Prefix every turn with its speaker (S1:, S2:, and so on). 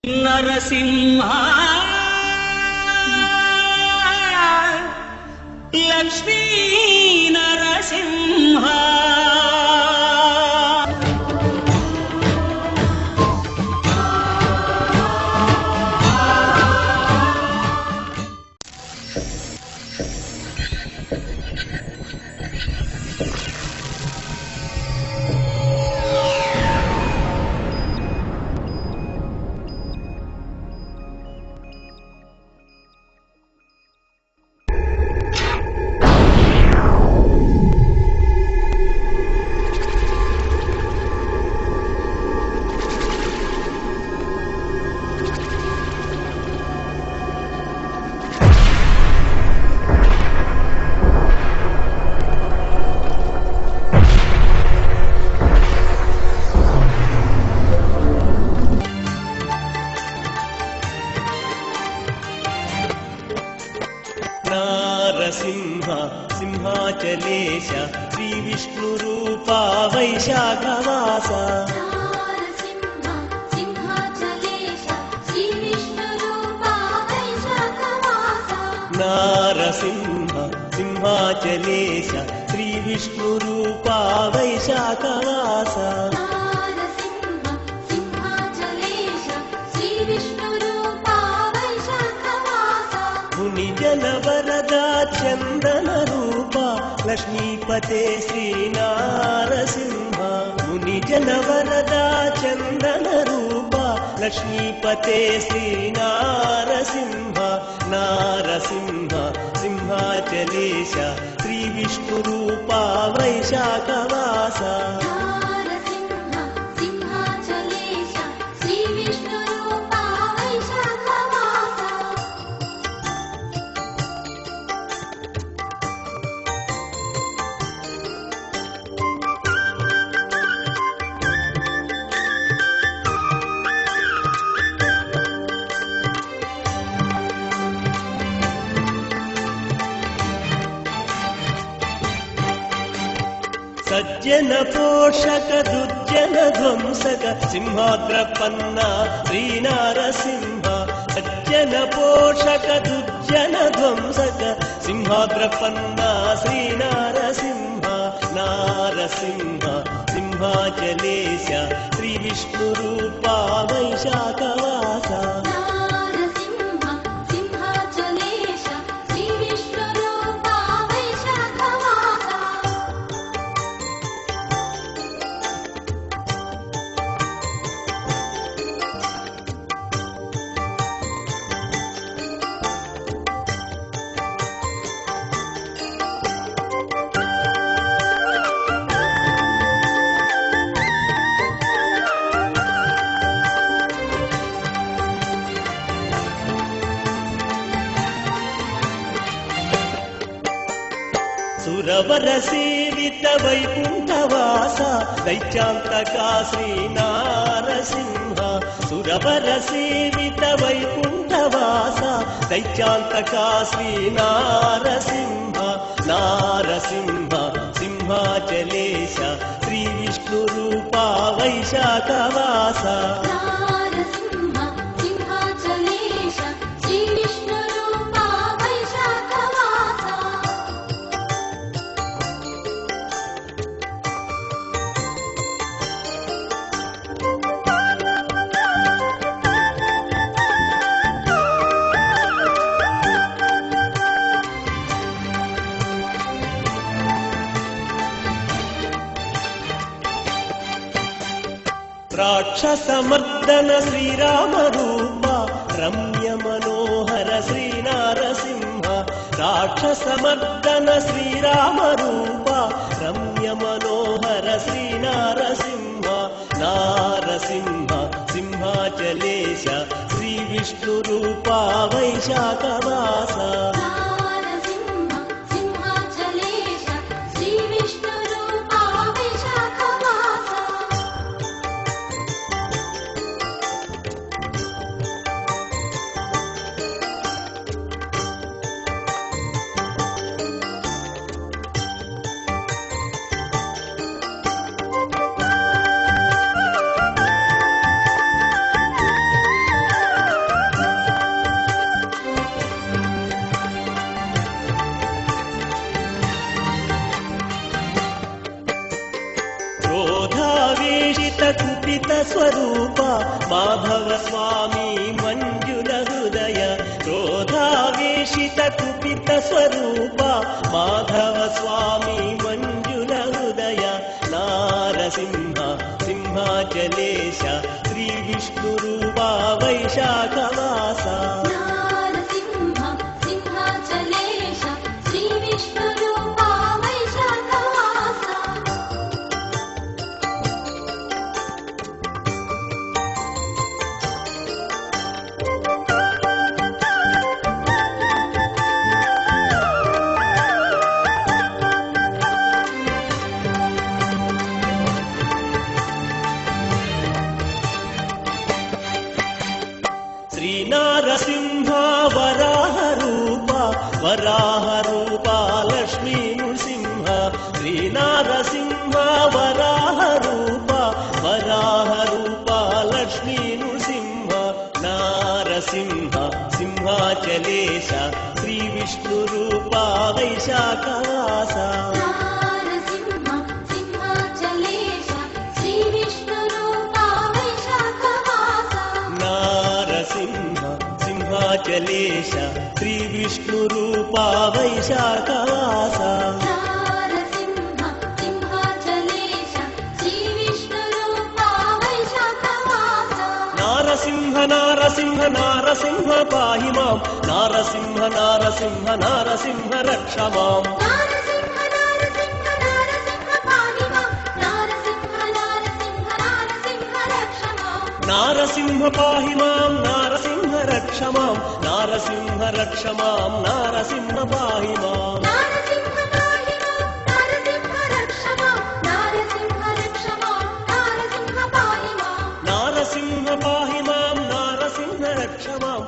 S1: నరసింహ లక్ష్మీ నరసింహ
S2: नारसिंह सिंहाचलेश श्री विष्णु रूपा वैशाखवास नारसिंह सिंहाचलेश श्री विष्णु रूपा वैशाखवास मुनिजन वरदा चंदन रूपा लक्ष्मीपते श्री नारसिंह मुनिजन वरदा चंदन रूपा लक्ष्मीपते श्री नारसिंह नारसिंह सिंहाचलेश श्री विष्णु रूपा वैशाखवास सज्जन पोषक दुर्जन ध्वंसक सिंहाग्रपन्ना श्री नारसिंह सज्जन पोषक दुर्जन ध्वंसक सिंहाग्रपन्ना श्री नारसिंह नारसिंह सिंहाचलेश श्री विष्णु रूपा वैशाखवास सुरवर सेवित वैकुंठवास दैत्यांतका श्री नारसिंह सुरवर सेवित वैकुंठवास दैत्यांतका श्री नारसिंह नारसिंह सिंहाचलेश श्री विष्णु रूपा वैशाखवास राक्षसमर्दन श्रीराम रूपा रम्य मनोहर श्री नारसिंह राक्षसमर्दन श्रीराम रूपा रम्य मनोहर श्री नारसिंह नारसिंह सिंहाचलेश श्री विष्णु रूपा वैशाखवास స్వరూప మాధవ స్వామి మంజుల హృదయ క్రోధావేశిత కుపిత స్వరూప మాధవ స్వామి మంజుల హృదయ నారసింహ సింహాచలేశ శ్రీ విష్ణు రూప వైశాఖవాస శ్రీనారసింహ వరాహ రూప లక్ష్మీ నృసింహ శ్రీనారసింహ వరాహ రూప లక్ష్మీ నృసింహ నారసింహ సింహాచలేశ శ్రీ విష్ణు రూప వైశాఖవాస సింహాచలేశ శ్రీ విష్ణు రూప వైశాఖవాస నారసింహ నారసింహ నారసింహ పాహి మాం నారసింహ నారసింహ నారసింహ రక్ష మాం నారసింహ పాహి మాం నారసింహ రక్ష మాం నారసింహ రక్ష మాం నారసింహ పాహి మాం నారసింహ పాహి మాం నారసింహ రక్ష మాం